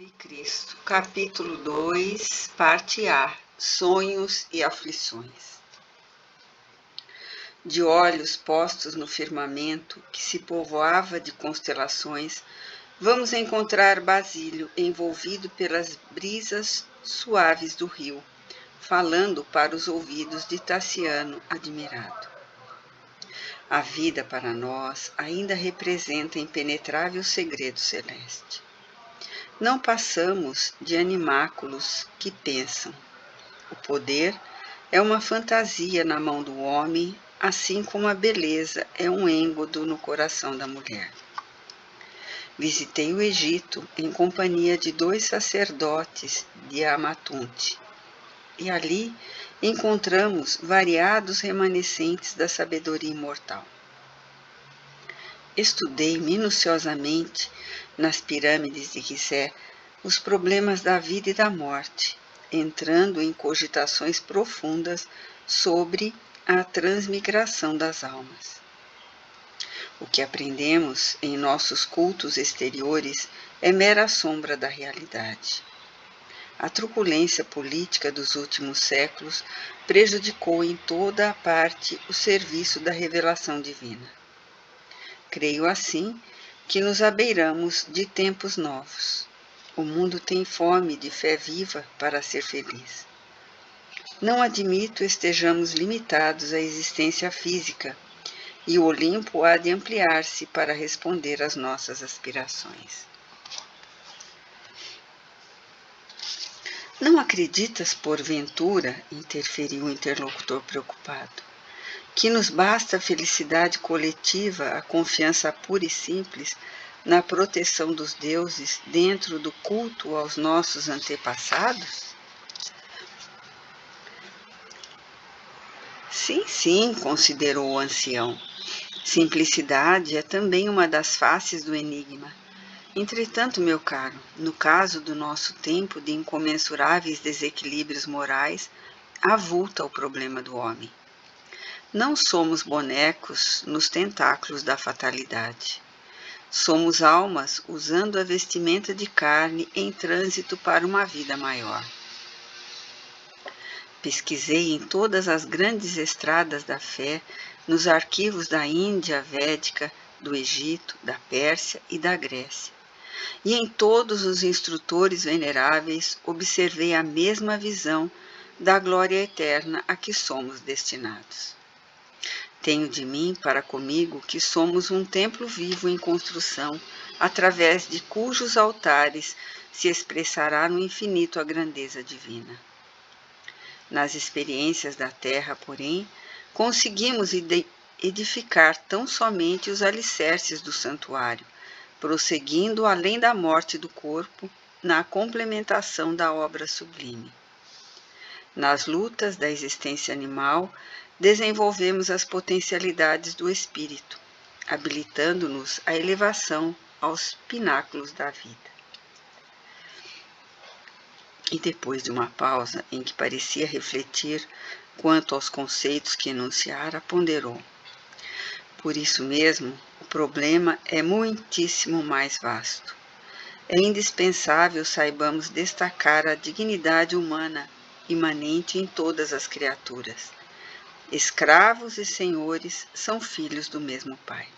e Cristo, capítulo 2, parte A, Sonhos e Aflições. De olhos postos no firmamento, que se povoava de constelações, vamos encontrar Basílio envolvido pelas brisas suaves do rio, falando para os ouvidos de Tassiano admirado. A vida para nós ainda representa impenetrável segredo celeste. Não passamos de animáculos que pensam. O poder é uma fantasia na mão do homem, assim como a beleza é um êngodo no coração da mulher. Visitei o Egito em companhia de 2 sacerdotes de Amatunte, e ali encontramos variados remanescentes da sabedoria imortal. Estudei minuciosamente nas pirâmides de Gizé os problemas da vida e da morte, entrando em cogitações profundas sobre a transmigração das almas. O que aprendemos em nossos cultos exteriores é mera sombra da realidade. A truculência política dos últimos séculos prejudicou em toda a parte o serviço da revelação divina. Creio assim que nos abeiramos de tempos novos. O mundo tem fome de fé viva para ser feliz. Não admito estejamos limitados à existência física, e o Olimpo há de ampliar-se para responder às nossas aspirações. Não acreditas, porventura, interferiu o interlocutor preocupado, que nos basta a felicidade coletiva, a confiança pura e simples na proteção dos deuses dentro do culto aos nossos antepassados? Sim, considerou o ancião. Simplicidade é também uma das faces do enigma. Entretanto, meu caro, no caso do nosso tempo de incomensuráveis desequilíbrios morais, avulta o problema do homem. Não somos bonecos nos tentáculos da fatalidade. Somos almas usando a vestimenta de carne em trânsito para uma vida maior. Pesquisei em todas as grandes estradas da fé, nos arquivos da Índia védica, do Egito, da Pérsia e da Grécia. E em todos os instrutores veneráveis observei a mesma visão da glória eterna a que somos destinados. Tenho de mim para comigo que somos um templo vivo em construção, através de cujos altares se expressará no infinito a grandeza divina. Nas experiências da terra, porém, conseguimos edificar tão somente os alicerces do santuário, prosseguindo além da morte do corpo, na complementação da obra sublime. Nas lutas da existência animal, desenvolvemos as potencialidades do espírito, habilitando-nos à elevação aos pináculos da vida. E depois de uma pausa em que parecia refletir quanto aos conceitos que enunciara, ponderou. Por isso mesmo, o problema é muitíssimo mais vasto. É indispensável saibamos destacar a dignidade humana imanente em todas as criaturas. Escravos e senhores são filhos do mesmo Pai.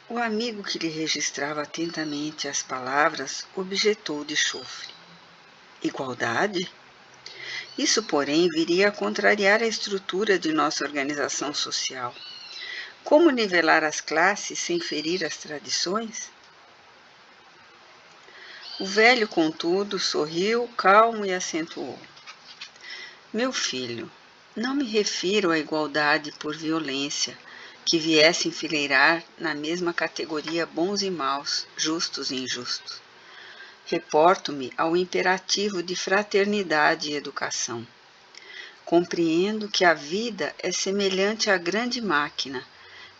O amigo que lhe registrava atentamente as palavras objetou de chofre. Igualdade? Isso, porém, viria a contrariar a estrutura de nossa organização social. Como nivelar as classes sem ferir as tradições? O velho, contudo, sorriu, calmo e acentuou. Meu filho, não me refiro à igualdade por violência, que viesse enfileirar na mesma categoria bons e maus, justos e injustos. Reporto-me ao imperativo de fraternidade e educação. Compreendo que a vida é semelhante à grande máquina,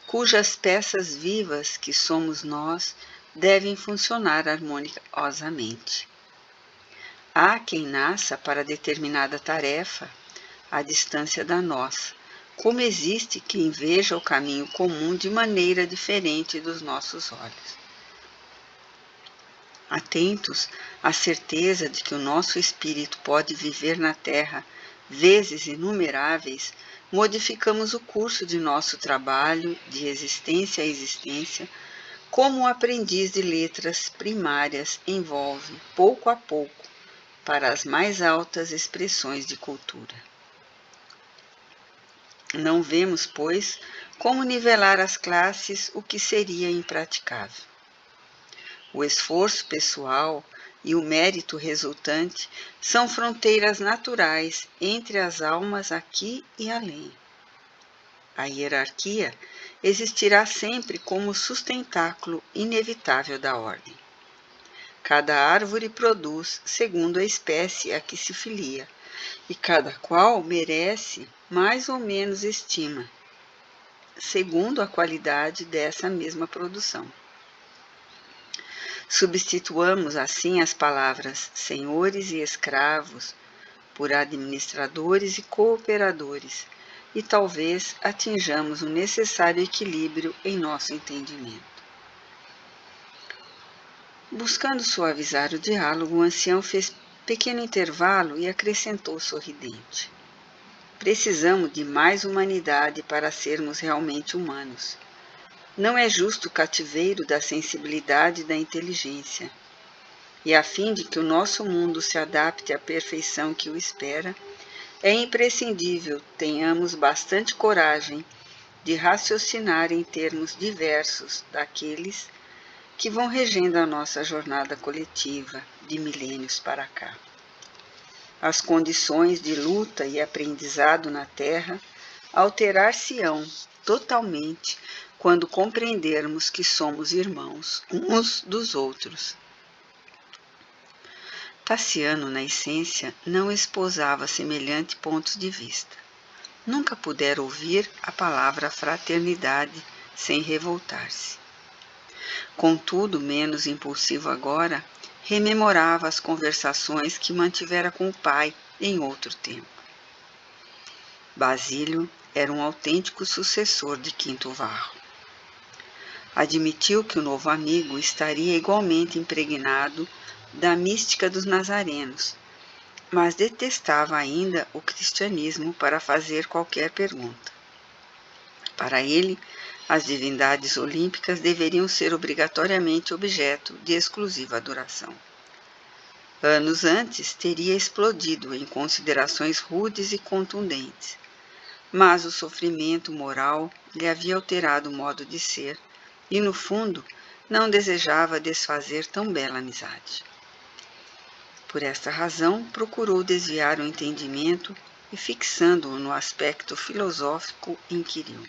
cujas peças vivas, que somos nós, devem funcionar harmoniosamente. Há quem nasça para determinada tarefa, à distância da nossa, como existe quem veja o caminho comum de maneira diferente dos nossos olhos. Atentos à certeza de que o nosso espírito pode viver na Terra vezes inumeráveis, modificamos o curso de nosso trabalho de existência a existência, como o aprendiz de letras primárias envolve, pouco a pouco, para as mais altas expressões de cultura. Não vemos, pois, como nivelar as classes, o que seria impraticável. O esforço pessoal e o mérito resultante são fronteiras naturais entre as almas aqui e além. A hierarquia existirá sempre como sustentáculo inevitável da ordem. Cada árvore produz segundo a espécie a que se filia, e cada qual merece mais ou menos estima, segundo a qualidade dessa mesma produção. Substituamos assim as palavras senhores e escravos por administradores e cooperadores, e talvez atinjamos o necessário equilíbrio em nosso entendimento. Buscando suavizar o diálogo, o ancião fez pequeno intervalo e acrescentou sorridente: precisamos de mais humanidade para sermos realmente humanos. Não é justo o cativeiro da sensibilidade e da inteligência. E a fim de que o nosso mundo se adapte à perfeição que o espera, é imprescindível tenhamos bastante coragem de raciocinar em termos diversos daqueles que vão regendo a nossa jornada coletiva de milênios para cá. As condições de luta e aprendizado na Terra alterar-se-ão totalmente quando compreendermos que somos irmãos uns dos outros. Tassiano, na essência, não esposava semelhante ponto de vista. Nunca pudera ouvir a palavra fraternidade sem revoltar-se. Contudo, menos impulsivo agora, rememorava as conversações que mantivera com o pai em outro tempo. Basílio era um autêntico sucessor de Quinto Varro. Admitiu que o novo amigo estaria igualmente impregnado da mística dos nazarenos, mas detestava ainda o cristianismo para fazer qualquer pergunta. Para ele, as divindades olímpicas deveriam ser obrigatoriamente objeto de exclusiva adoração. Anos antes teria explodido em considerações rudes e contundentes, mas o sofrimento moral lhe havia alterado o modo de ser e, no fundo, não desejava desfazer tão bela amizade. Por esta razão, procurou desviar o entendimento e, fixando-o no aspecto filosófico, inquiriu: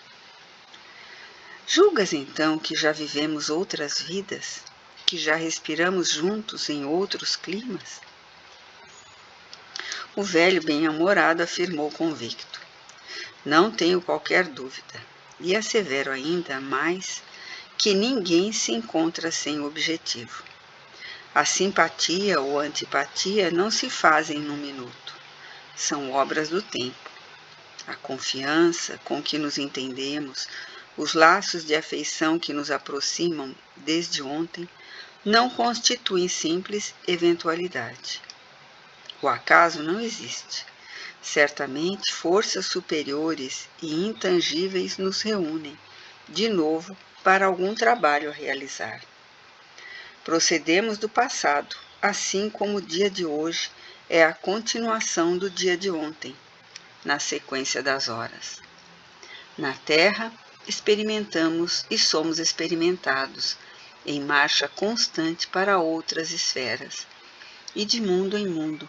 julgas então que já vivemos outras vidas, que já respiramos juntos em outros climas? O velho bem-amorado afirmou convicto: não tenho qualquer dúvida, e assevero ainda mais que ninguém se encontra sem objetivo. A simpatia ou antipatia não se fazem num minuto, são obras do tempo. A confiança com que nos entendemos, os laços de afeição que nos aproximam desde ontem, não constituem simples eventualidade. O acaso não existe. Certamente, forças superiores e intangíveis nos reúnem, de novo, para algum trabalho a realizar. Procedemos do passado, assim como o dia de hoje é a continuação do dia de ontem, na sequência das horas. Na Terra, experimentamos e somos experimentados, em marcha constante para outras esferas, e de mundo em mundo,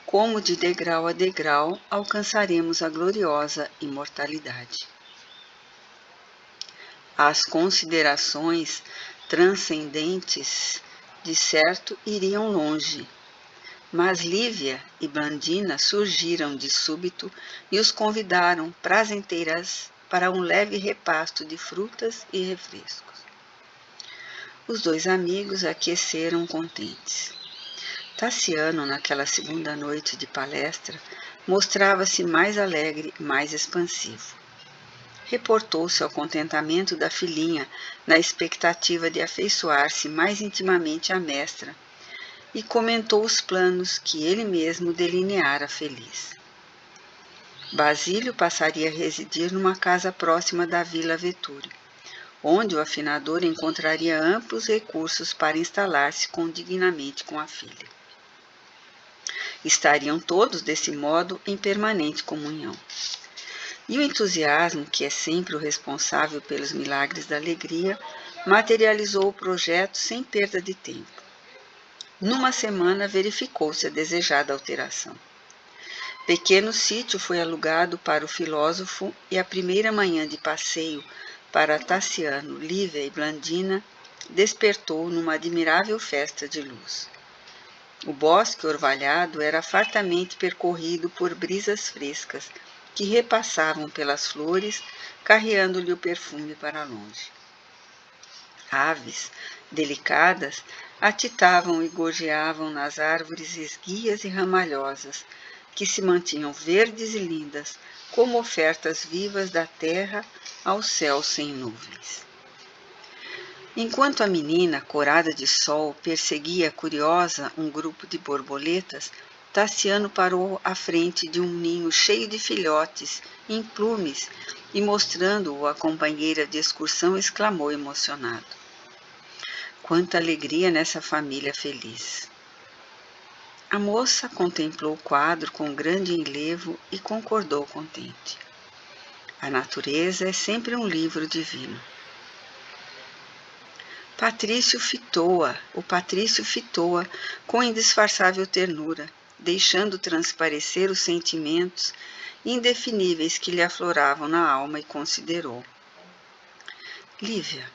como de degrau a degrau alcançaremos a gloriosa imortalidade. As considerações transcendentes, de certo, iriam longe, mas Lívia e Blandina surgiram de súbito e os convidaram prazenteiras para um leve repasto de frutas e refrescos. Os dois amigos aqueceram contentes. Tassiano, naquela segunda noite de palestra, mostrava-se mais alegre, mais expansivo. Reportou-se ao contentamento da filhinha na expectativa de afeiçoar-se mais intimamente à mestra e comentou os planos que ele mesmo delineara feliz. Basílio passaria a residir numa casa próxima da Vila Vetúrio, onde o afinador encontraria amplos recursos para instalar-se dignamente com a filha. Estariam todos, desse modo, em permanente comunhão. E o entusiasmo, que é sempre o responsável pelos milagres da alegria, materializou o projeto sem perda de tempo. Numa semana verificou-se a desejada alteração. Pequeno sítio foi alugado para o filósofo e a primeira manhã de passeio para Tassiano, Lívia e Blandina despertou numa admirável festa de luz. O bosque orvalhado era fartamente percorrido por brisas frescas que repassavam pelas flores, carreando-lhe o perfume para longe. Aves, delicadas, atitavam e gorjeavam nas árvores esguias e ramalhosas, que se mantinham verdes e lindas, como ofertas vivas da terra ao céu sem nuvens. Enquanto a menina, corada de sol, perseguia curiosa um grupo de borboletas, Tassiano parou à frente de um ninho cheio de filhotes, em plumes, e mostrando-o à companheira de excursão, exclamou emocionado: "Quanta alegria nessa família feliz!" A moça contemplou o quadro com grande enlevo e concordou contente. A natureza é sempre um livro divino. O Patrício fitou-a com indisfarçável ternura, deixando transparecer os sentimentos indefiníveis que lhe afloravam na alma, e considerou: Lívia,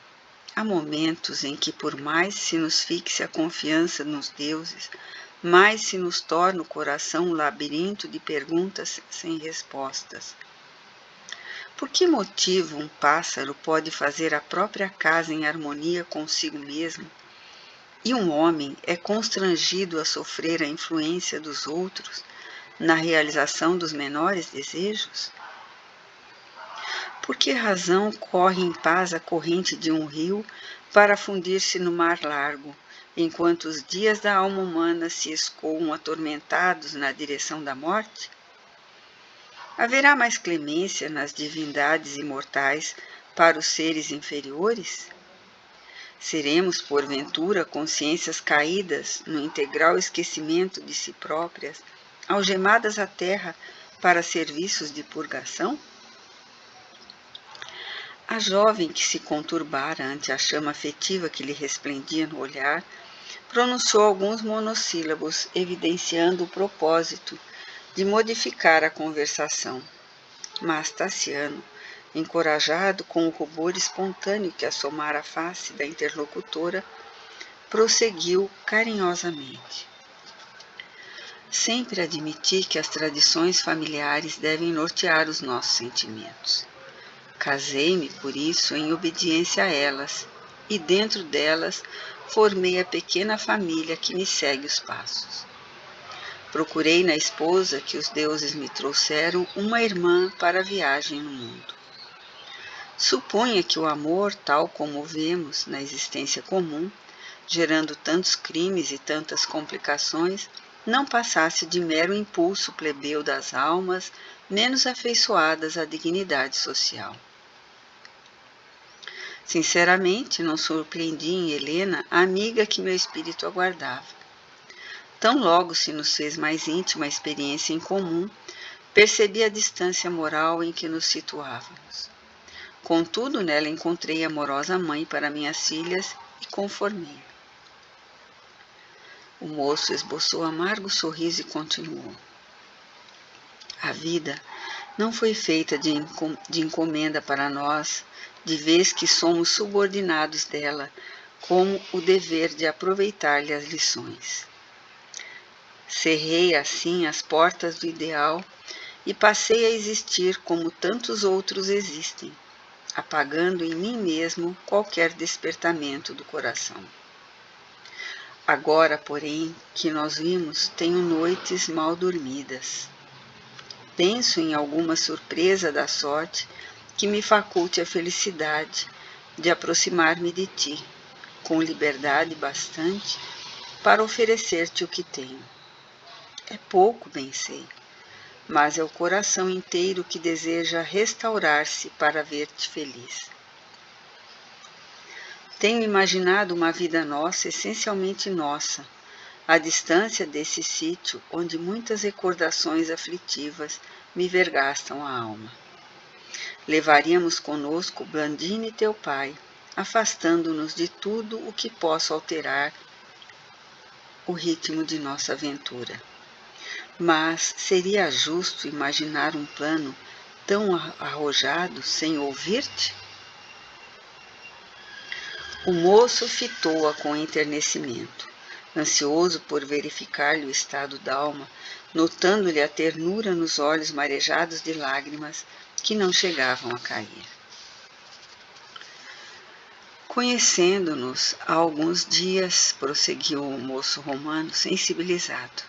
há momentos em que, por mais se nos fixe a confiança nos deuses, mais se nos torna o coração um labirinto de perguntas sem respostas. Por que motivo um pássaro pode fazer a própria casa em harmonia consigo mesmo, e um homem é constrangido a sofrer a influência dos outros na realização dos menores desejos? Por que razão corre em paz a corrente de um rio para fundir-se no mar largo, enquanto os dias da alma humana se escoam atormentados na direção da morte? Haverá mais clemência nas divindades imortais para os seres inferiores? Seremos, porventura, consciências caídas no integral esquecimento de si próprias, algemadas à terra para serviços de purgação? A jovem, que se conturbara ante a chama afetiva que lhe resplendia no olhar, pronunciou alguns monossílabos, evidenciando o propósito de modificar a conversação. Mas Tassiano, encorajado com o rubor espontâneo que assomara a face da interlocutora, prosseguiu carinhosamente. Sempre admiti que as tradições familiares devem nortear os nossos sentimentos. Casei-me, por isso, em obediência a elas, e dentro delas formei a pequena família que me segue os passos. Procurei na esposa que os deuses me trouxeram uma irmã para a viagem no mundo. Suponha que o amor, tal como o vemos na existência comum, gerando tantos crimes e tantas complicações, não passasse de mero impulso plebeu das almas menos afeiçoadas à dignidade social. Sinceramente, não surpreendi em Helena a amiga que meu espírito aguardava. Tão logo se nos fez mais íntima a experiência em comum, percebi a distância moral em que nos situávamos. Contudo, nela encontrei amorosa mãe para minhas filhas e conformei. O moço esboçou amargo sorriso e continuou. A vida não foi feita de encomenda para nós, de vez que somos subordinados dela, como o dever de aproveitar-lhe as lições. Cerrei assim as portas do ideal e passei a existir como tantos outros existem, apagando em mim mesmo qualquer despertamento do coração. Agora, porém, que nós vimos, tenho noites mal dormidas. Penso em alguma surpresa da sorte que me faculte a felicidade de aproximar-me de ti, com liberdade bastante para oferecer-te o que tenho. É pouco, bem sei, mas é o coração inteiro que deseja restaurar-se para ver-te feliz. Tenho imaginado uma vida nossa, essencialmente nossa, à distância desse sítio onde muitas recordações aflitivas me vergastam a alma. Levaríamos conosco Blandina e teu pai, afastando-nos de tudo o que possa alterar o ritmo de nossa aventura. Mas seria justo imaginar um plano tão arrojado sem ouvir-te? O moço fitou-a com enternecimento, ansioso por verificar-lhe o estado d'alma, notando-lhe a ternura nos olhos marejados de lágrimas que não chegavam a cair. Conhecendo-nos há alguns dias, prosseguiu o moço romano, sensibilizado.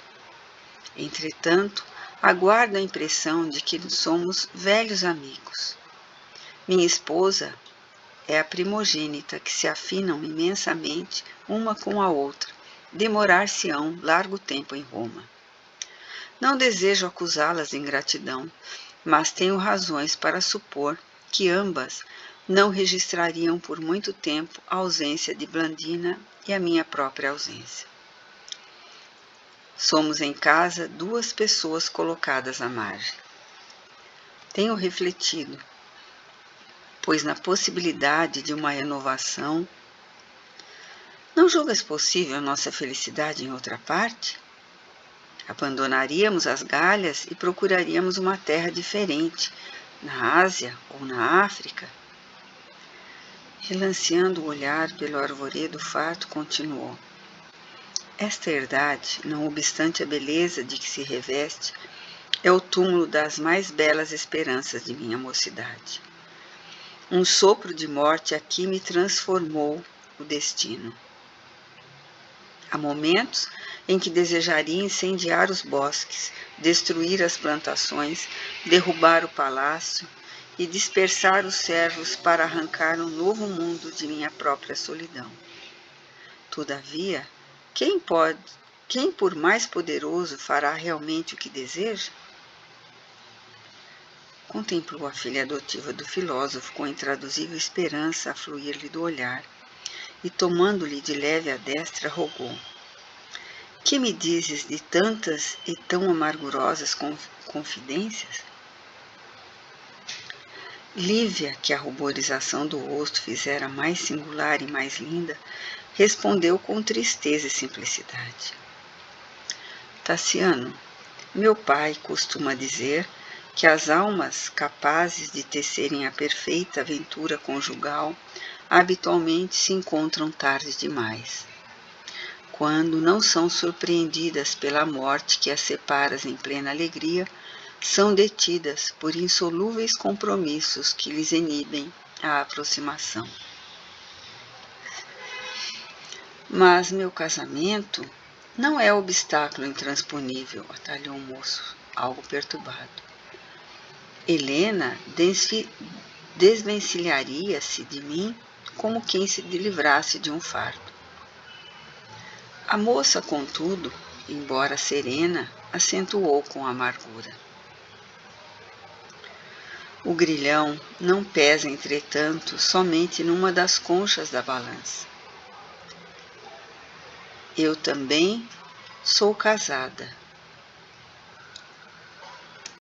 Entretanto, aguardo a impressão de que somos velhos amigos. Minha esposa é a primogênita, que se afinam imensamente uma com a outra, demorar-se-ão largo tempo em Roma. Não desejo acusá-las de ingratidão, mas tenho razões para supor que ambas não registrariam por muito tempo a ausência de Blandina e a minha própria ausência. Somos em casa duas pessoas colocadas à margem. Tenho refletido, pois na possibilidade de uma renovação, não julgas possível nossa felicidade em outra parte? Abandonaríamos as Galhas e procuraríamos uma terra diferente, na Ásia ou na África? Relanceando o olhar pelo arvoredo farto, continuou. Esta herdade, não obstante a beleza de que se reveste, é o túmulo das mais belas esperanças de minha mocidade. Um sopro de morte aqui me transformou o destino. Há momentos em que desejaria incendiar os bosques, destruir as plantações, derrubar o palácio e dispersar os servos para arrancar um novo mundo de minha própria solidão. Todavia, quem por mais poderoso fará realmente o que deseja? Contemplou a filha adotiva do filósofo com intraduzível esperança a fluir-lhe do olhar e, tomando-lhe de leve a destra, rogou. Que me dizes de tantas e tão amargurosas confidências? Lívia, que a ruborização do rosto fizera mais singular e mais linda, respondeu com tristeza e simplicidade. Tassiano, meu pai costuma dizer que as almas capazes de tecerem a perfeita aventura conjugal habitualmente se encontram tarde demais. Quando não são surpreendidas pela morte que as separa em plena alegria, são detidas por insolúveis compromissos que lhes inibem a aproximação. Mas meu casamento não é obstáculo intransponível, atalhou o moço, algo perturbado. Helena desvencilharia-se de mim como quem se livrasse de um fardo. A moça, contudo, embora serena, acentuou com amargura. O grilhão não pesa, entretanto, somente numa das conchas da balança. Eu também sou casada,